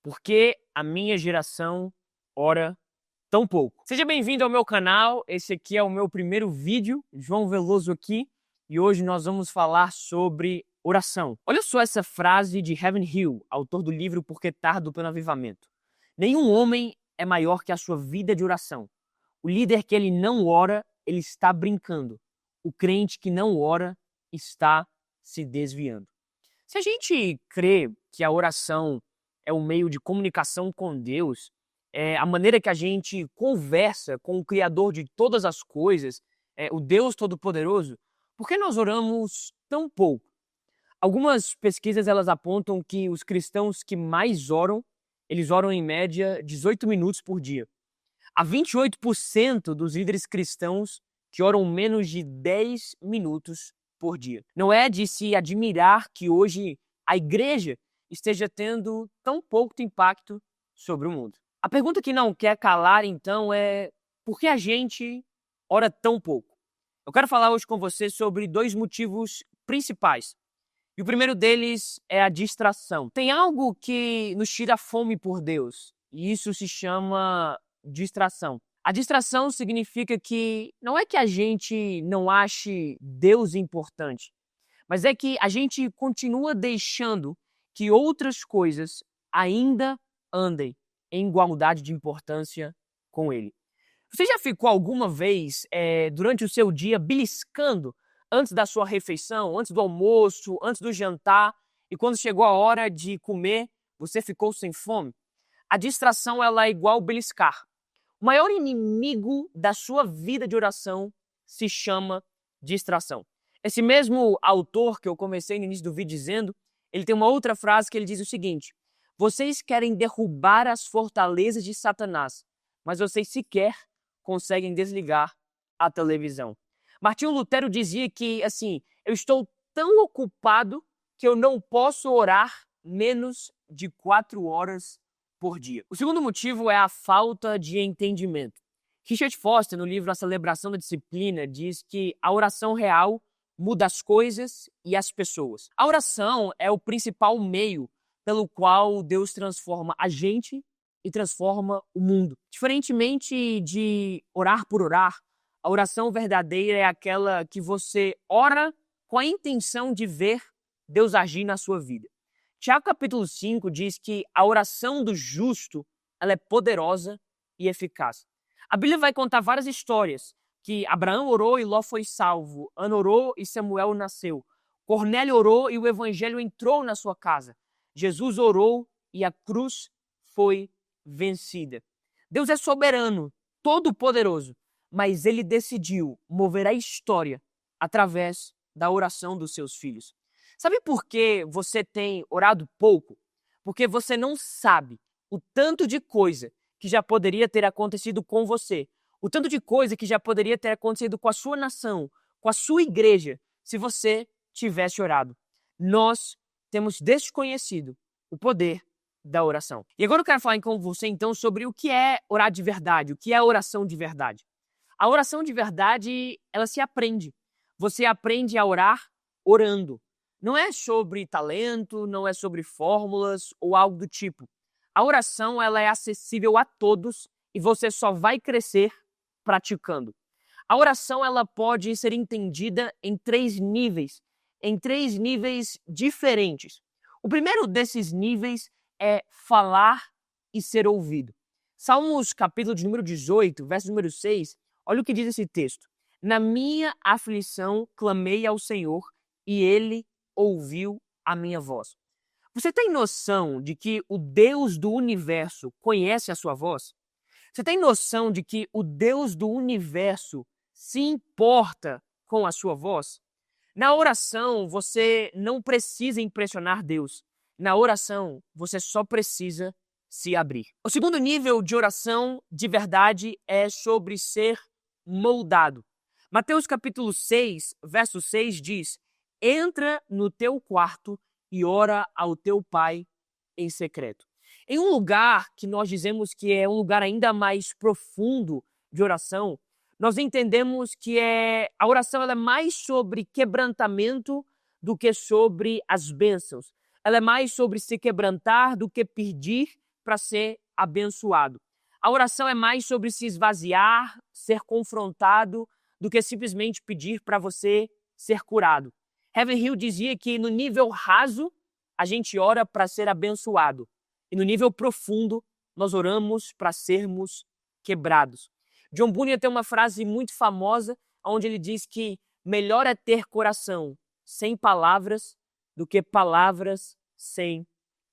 Por que a minha geração ora tão pouco? Seja bem-vindo ao meu canal, esse aqui é o meu primeiro vídeo, João Veloso aqui, e hoje nós vamos falar sobre oração. Olha só essa frase de Heaven Hill, autor do livro Por que Tardo pelo Avivamento. Nenhum homem é maior que a sua vida de oração. O líder que ele não ora, ele está brincando. O crente que não ora está se desviando. Se a gente crê que a oração é um meio de comunicação com Deus, é a maneira que a gente conversa com o Criador de todas as coisas, o Deus Todo-Poderoso, por que nós oramos tão pouco? Algumas pesquisas elas apontam que os cristãos que mais oram, eles oram em média 18 minutos por dia. Há 28% dos líderes cristãos que oram menos de 10 minutos por dia. Não é de se admirar que hoje a igreja esteja tendo tão pouco impacto sobre o mundo. A pergunta que não quer calar, então, é por que a gente ora tão pouco? Eu quero falar hoje com você sobre dois motivos principais. E o primeiro deles é a distração. Tem algo que nos tira a fome por Deus, e isso se chama distração. A distração significa que não é que a gente não ache Deus importante, mas é que a gente continua deixando que outras coisas ainda andem em igualdade de importância com Ele. Você já ficou alguma vez durante o seu dia beliscando antes da sua refeição, antes do almoço, antes do jantar, e quando chegou a hora de comer, você ficou sem fome? A distração ela é igual beliscar. O maior inimigo da sua vida de oração se chama distração. Esse mesmo autor que eu comecei no início do vídeo dizendo, ele tem uma outra frase que ele diz o seguinte: vocês querem derrubar as fortalezas de Satanás, mas vocês sequer conseguem desligar a televisão. Martinho Lutero dizia que, assim, eu estou tão ocupado que eu não posso orar menos de 4 horas por dia. O segundo motivo é a falta de entendimento. Richard Foster, no livro A Celebração da Disciplina, diz que a oração real muda as coisas e as pessoas. A oração é o principal meio pelo qual Deus transforma a gente e transforma o mundo. Diferentemente de orar por orar, a oração verdadeira é aquela que você ora com a intenção de ver Deus agir na sua vida. Tiago capítulo 5 diz que a oração do justo ela é poderosa e eficaz. A Bíblia vai contar várias histórias que Abraão orou e Ló foi salvo, Ana orou e Samuel nasceu, Cornélio orou e o evangelho entrou na sua casa, Jesus orou e a cruz foi vencida. Deus é soberano, todo-poderoso, mas ele decidiu mover a história através da oração dos seus filhos. Sabe por que você tem orado pouco? Porque você não sabe o tanto de coisa que já poderia ter acontecido com você, o tanto de coisa que já poderia ter acontecido com a sua nação, com a sua igreja, se você tivesse orado. Nós temos desconhecido o poder da oração. E agora eu quero falar com você então sobre o que é orar de verdade, o que é oração de verdade. A oração de verdade, ela se aprende. Você aprende a orar orando. Não é sobre talento, não é sobre fórmulas ou algo do tipo. A oração ela é acessível a todos e você só vai crescer praticando. A oração ela pode ser entendida em três níveis diferentes. O primeiro desses níveis é falar e ser ouvido. Salmos capítulo de número 18, verso número 6, olha o que diz esse texto. Na minha aflição clamei ao Senhor e Ele ouviu a minha voz. Você tem noção de que o Deus do universo conhece a sua voz? Você tem noção de que o Deus do universo se importa com a sua voz? Na oração, você não precisa impressionar Deus. Na oração, você só precisa se abrir. O segundo nível de oração de verdade é sobre ser moldado. Mateus capítulo 6, verso 6 diz: entra no teu quarto e ora ao teu pai em secreto. Em um lugar que nós dizemos que é um lugar ainda mais profundo de oração, nós entendemos que a oração ela é mais sobre quebrantamento do que sobre as bênçãos. Ela é mais sobre se quebrantar do que pedir para ser abençoado. A oração é mais sobre se esvaziar, ser confrontado, do que simplesmente pedir para você ser curado. Heaven Hill dizia que no nível raso, a gente ora para ser abençoado. E no nível profundo, nós oramos para sermos quebrados. John Bunyan tem uma frase muito famosa, onde ele diz que melhor é ter coração sem palavras do que palavras sem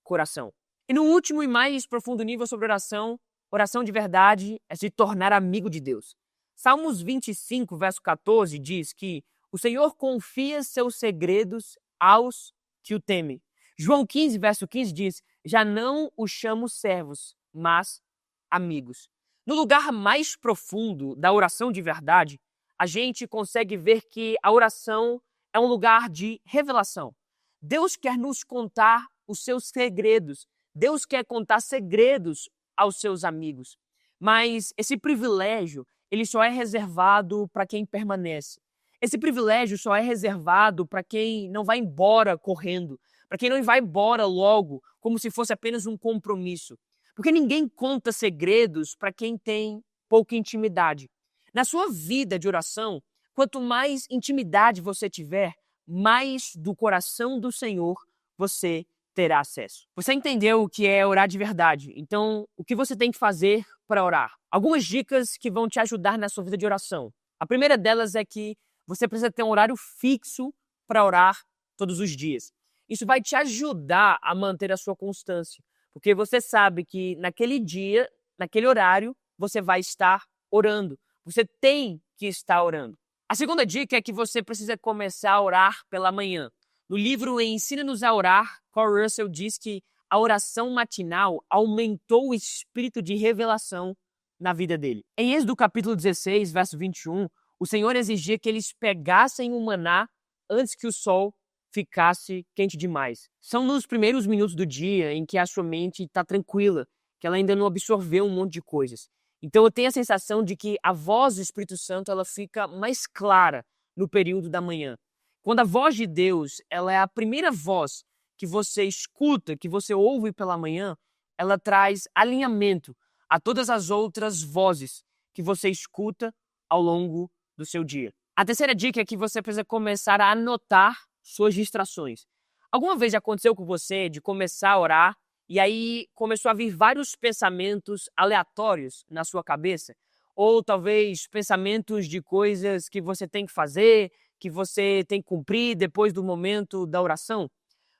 coração. E no último e mais profundo nível sobre oração, oração de verdade é se tornar amigo de Deus. Salmos 25, verso 14, diz que o Senhor confia seus segredos aos que o temem. João 15, verso 15 diz, já não os chamo servos, mas amigos. No lugar mais profundo da oração de verdade, a gente consegue ver que a oração é um lugar de revelação. Deus quer nos contar os seus segredos. Deus quer contar segredos aos seus amigos. Mas esse privilégio, ele só é reservado para quem permanece. Esse privilégio só é reservado para quem não vai embora correndo, para quem não vai embora logo, como se fosse apenas um compromisso. Porque ninguém conta segredos para quem tem pouca intimidade. Na sua vida de oração, quanto mais intimidade você tiver, mais do coração do Senhor você terá acesso. Você entendeu o que é orar de verdade? Então, o que você tem que fazer para orar? Algumas dicas que vão te ajudar na sua vida de oração. A primeira delas é que você precisa ter um horário fixo para orar todos os dias. Isso vai te ajudar a manter a sua constância, porque você sabe que naquele dia, naquele horário, você vai estar orando. Você tem que estar orando. A segunda dica é que você precisa começar a orar pela manhã. No livro Ensina-nos a Orar, Corey Russell diz que a oração matinal aumentou o espírito de revelação na vida dele. Em Êxodo capítulo 16, verso 21, o Senhor exigia que eles pegassem o maná antes que o sol ficasse quente demais. São nos primeiros minutos do dia em que a sua mente está tranquila, que ela ainda não absorveu um monte de coisas. Então eu tenho a sensação de que a voz do Espírito Santo ela fica mais clara no período da manhã. Quando a voz de Deus ela é a primeira voz que você escuta, que você ouve pela manhã, ela traz alinhamento a todas as outras vozes que você escuta ao longo do seu dia. A terceira dica é que você precisa começar a anotar suas distrações. Alguma vez já aconteceu com você de começar a orar e aí começou a vir vários pensamentos aleatórios na sua cabeça? Ou talvez pensamentos de coisas que você tem que fazer, que você tem que cumprir depois do momento da oração?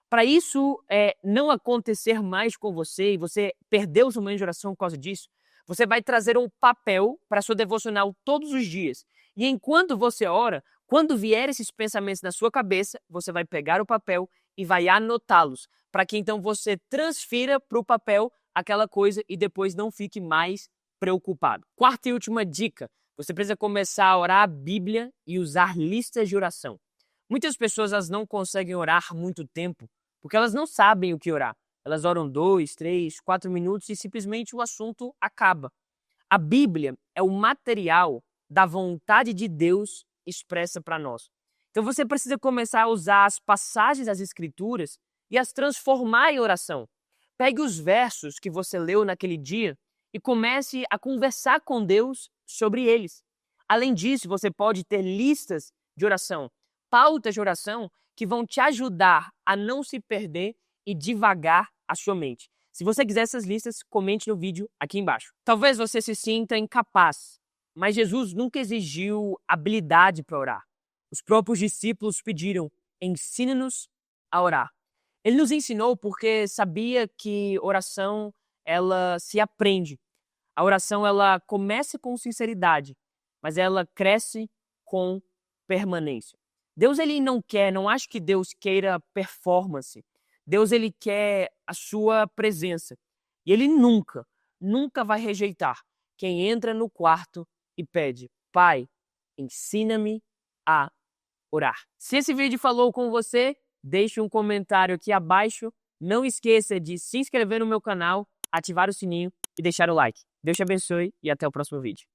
Para isso não acontecer mais com você e você perder os momentos de oração por causa disso, você vai trazer um papel para sua devocional todos os dias. E enquanto você ora, quando vier esses pensamentos na sua cabeça, você vai pegar o papel e vai anotá-los, para que então você transfira para o papel aquela coisa e depois não fique mais preocupado. Quarta e última dica, você precisa começar a orar a Bíblia e usar listas de oração. Muitas pessoas elas não conseguem orar muito tempo porque elas não sabem o que orar. Elas oram 2, 3, 4 minutos e simplesmente o assunto acaba. A Bíblia é o material da vontade de Deus expressa para nós. Então você precisa começar a usar as passagens das Escrituras e as transformar em oração. Pegue os versos que você leu naquele dia e comece a conversar com Deus sobre eles. Além disso, você pode ter listas de oração, pautas de oração que vão te ajudar a não se perder e divagar a sua mente. Se você quiser essas listas, comente no vídeo aqui embaixo. Talvez você se sinta incapaz, mas Jesus nunca exigiu habilidade para orar. Os próprios discípulos pediram, ensina-nos a orar. Ele nos ensinou porque sabia que oração ela se aprende. A oração ela começa com sinceridade, mas ela cresce com permanência. Deus ele não acho que Deus queira performance. Deus ele quer a sua presença. E ele nunca vai rejeitar quem entra no quarto e pede, Pai, ensina-me a orar. Se esse vídeo falou com você, deixe um comentário aqui abaixo. Não esqueça de se inscrever no meu canal, ativar o sininho e deixar o like. Deus te abençoe e até o próximo vídeo.